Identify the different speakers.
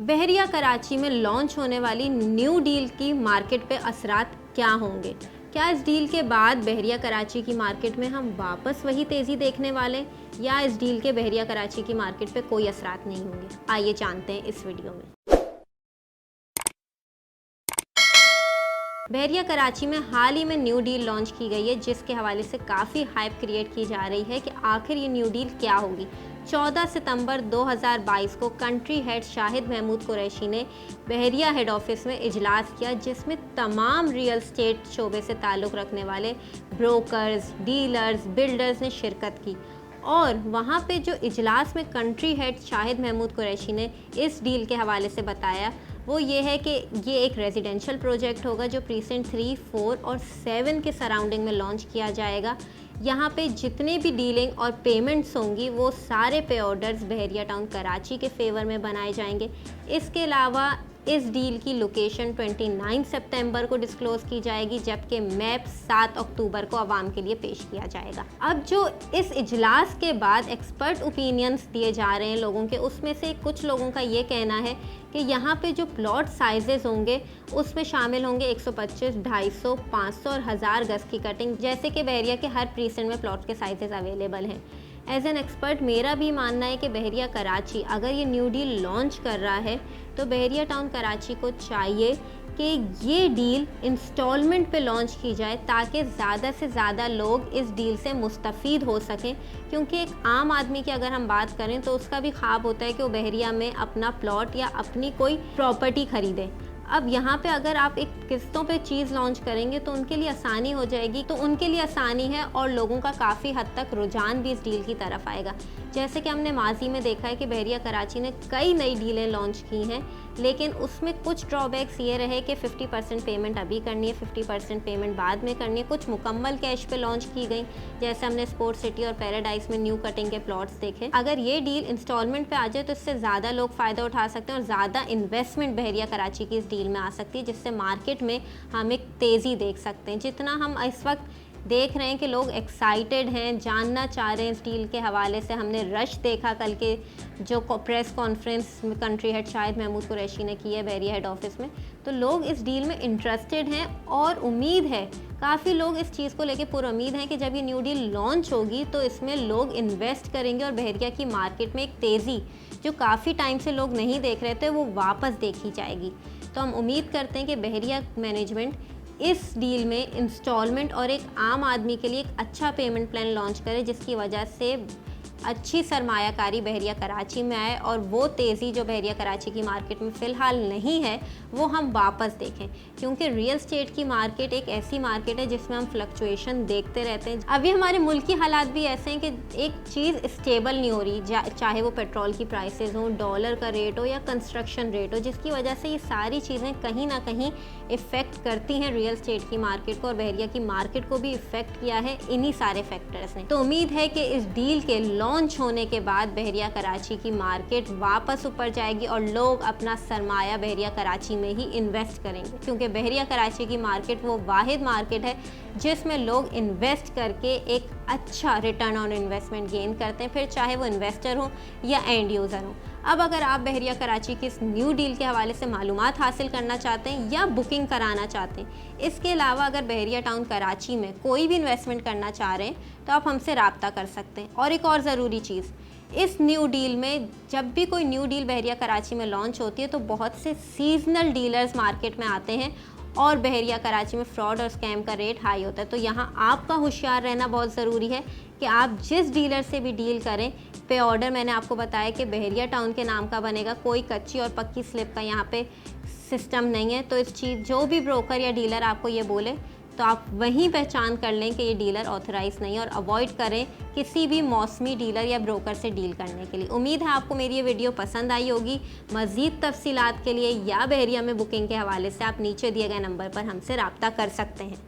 Speaker 1: बहरिया कराची में लॉन्च होने वाली न्यू डील की मार्केट पे असरात क्या होंगे? क्या इस डील के बाद बहरिया कराची की मार्केट में हम वापस वही तेज़ी देखने वाले, या इस डील के बहरिया कराची की मार्केट पे कोई असरात नहीं होंगे? आइए जानते हैं इस वीडियो में। बहरिया कराची में हाल ही में न्यू डील लॉन्च की गई है, जिसके हवाले से काफ़ी हाइप क्रिएट की जा रही है कि आखिर ये न्यू डील क्या होगी। 14 सितंबर 2022 को कंट्री हेड शाहिद महमूद कुरैशी ने बहरिया हेड ऑफिस में इजलास किया, जिसमें तमाम रियल स्टेट शोबे से ताल्लुक़ रखने वाले ब्रोकर्स, डीलर्स, बिल्डर्स ने शिरकत की। और वहाँ पे जो इजलास में कंट्री हेड शाहिद महमूद कुरैशी ने इस डील के हवाले से बताया वो ये है कि ये एक रेजिडेंशियल प्रोजेक्ट होगा जो प्रीसेंट 3, 4 और 7 के सराउंडिंग में लॉन्च किया जाएगा। यहाँ पे जितने भी डीलिंग और पेमेंट्स होंगी वो सारे पे ऑर्डर्स बहरिया टाउन कराची के फेवर में बनाए जाएंगे। इसके अलावा इस डील की लोकेशन 29 सितंबर को डिस्क्लोज की जाएगी, जबकि मैप 7 अक्टूबर को आवाम के लिए पेश किया जाएगा। अब जो इस इजलास के बाद एक्सपर्ट ओपिनियंस दिए जा रहे हैं लोगों के, उसमें से कुछ लोगों का ये कहना है कि यहाँ पे जो प्लॉट साइजेस होंगे उसमें शामिल होंगे 125, 250, 500 और 1000 गज की कटिंग, जैसे कि बहरिया के हर प्रीसेंट में प्लॉट के साइजेस अवेलेबल हैं। एज एन एक्सपर्ट मेरा भी मानना है कि बहरिया कराची अगर ये न्यू डील लॉन्च कर रहा है तो बहरिया टाउन कराची को चाहिए कि ये डील इंस्टॉलमेंट पे लॉन्च की जाए, ताकि ज़्यादा से ज़्यादा लोग इस डील से मुस्तफ़ीद हो सकें। क्योंकि एक आम आदमी की अगर हम बात करें तो उसका भी ख्वाब होता है कि वो बहरिया में अपना प्लॉट या अपनी कोई प्रॉपर्टी ख़रीदे। अब यहाँ पे अगर आप एक किस्तों पे चीज़ लॉन्च करेंगे तो उनके लिए आसानी हो जाएगी, तो उनके लिए आसानी है और लोगों का काफ़ी हद तक रुझान भी इस डील की तरफ आएगा। जैसे कि हमने माजी में देखा है कि बहरिया कराची ने कई नई डीलें लॉन्च की हैं, लेकिन उसमें कुछ ड्रॉबैक्स ये रहे कि 50% पेमेंट अभी करनी है, 50% पेमेंट बाद में करनी है। कुछ मुकम्मल कैश पे लॉन्च की गई, जैसे हमने स्पोर्ट्स सिटी और पैराडाइज में न्यू कटिंग के प्लॉट्स देखे। अगर ये डील इंस्टॉलमेंट पे आ जाए तो इससे ज़्यादा लोग फ़ायदा उठा सकते हैं और ज़्यादा इन्वेस्टमेंट बहरिया कराची की इस डील में आ सकती है, जिससे मार्केट में हम एक तेज़ी देख सकते हैं। जितना हम इस वक्त देख रहे हैं कि लोग एक्साइटेड हैं, जानना चाह रहे हैं इस डील के हवाले से। हमने रश देखा कल के जो प्रेस कॉन्फ्रेंस में कंट्री हेड शाहिद महमूद कुरैशी ने की है बहरिया हेड ऑफिस में, तो लोग इस डील में इंटरेस्टेड हैं और उम्मीद है, काफ़ी लोग इस चीज़ को लेके पूरी उम्मीद हैं कि जब ये न्यू डील लॉन्च होगी तो इसमें लोग इन्वेस्ट करेंगे और बहरिया की मार्केट में एक तेज़ी जो काफ़ी टाइम से लोग नहीं देख रहे थे वो वापस देखी जाएगी। तो हम उम्मीद करते हैं कि बहरिया मैनेजमेंट इस डील में इंस्टॉलमेंट और एक आम आदमी के लिए एक अच्छा पेमेंट प्लान लॉन्च करे, जिसकी वजह से अच्छी सरमायाकारी बहरिया कराची में आए और वो तेज़ी जो बहरिया कराची की मार्केट में फ़िलहाल नहीं है वो हम वापस देखें। क्योंकि रियल स्टेट की मार्केट एक ऐसी मार्केट है जिसमें हम फ्लक्चुएशन देखते रहते हैं। अभी हमारे मुल्क की हालात भी ऐसे हैं कि एक चीज़ स्टेबल नहीं हो रही, चाहे वो पेट्रोल की प्राइसेस हों, डॉलर का रेट हो या कंस्ट्रक्शन रेट हो, जिसकी वजह से ये सारी चीज़ें कहीं ना कहीं इफ़ेक्ट करती हैं रियल स्टेट की मार्केट को, और बहरिया की मार्केट को भी इफ़ेक्ट किया है इन्हीं सारे फैक्टर्स ने। तो उम्मीद है कि इस डील के लॉन्च होने के बाद बहरिया कराची की मार्केट वापस ऊपर जाएगी और लोग अपना सरमाया बहरिया कराची में ही इन्वेस्ट करेंगे, क्योंकि बहरिया कराची की मार्केट वो वाहिद मार्केट है जिसमें लोग इन्वेस्ट करके एक अच्छा रिटर्न ऑन इन्वेस्टमेंट गेन करते हैं, फिर चाहे वो इन्वेस्टर हो या एंड यूज़र हो। अब अगर आप बहरिया कराची की इस न्यू डील के हवाले से मालूमात हासिल करना चाहते हैं या बुकिंग कराना चाहते हैं, इसके अलावा अगर बहरिया टाउन कराची में कोई भी इन्वेस्टमेंट करना चाह रहे हैं तो आप हमसे रब्ता कर सकते हैं। और एक और ज़रूरी चीज़, इस न्यू डील में जब भी कोई न्यू डील बहरिया कराची में लॉन्च होती है तो बहुत से सीजनल डीलर्स मार्केट में आते हैं और बहरिया कराची में फ्रॉड और स्कैम का रेट हाई होता है। तो यहाँ आपका होशियार रहना बहुत ज़रूरी है कि आप जिस डीलर से भी डील करें, पे ऑर्डर मैंने आपको बताया कि बहरिया टाउन के नाम का बनेगा, कोई कच्ची और पक्की स्लिप का यहाँ पे सिस्टम नहीं है। तो इस चीज़ जो भी ब्रोकर या डीलर आपको ये बोले तो आप वहीं पहचान कर लें कि ये डीलर ऑथराइज़ नहीं है और अवॉइड करें किसी भी मौसमी डीलर या ब्रोकर से डील करने के लिए। उम्मीद है आपको मेरी ये वीडियो पसंद आई होगी। मज़ीद तफसीलात के लिए या बहरिया में बुकिंग के हवाले से आप नीचे दिए गए नंबर पर हमसे रब्ता कर सकते हैं।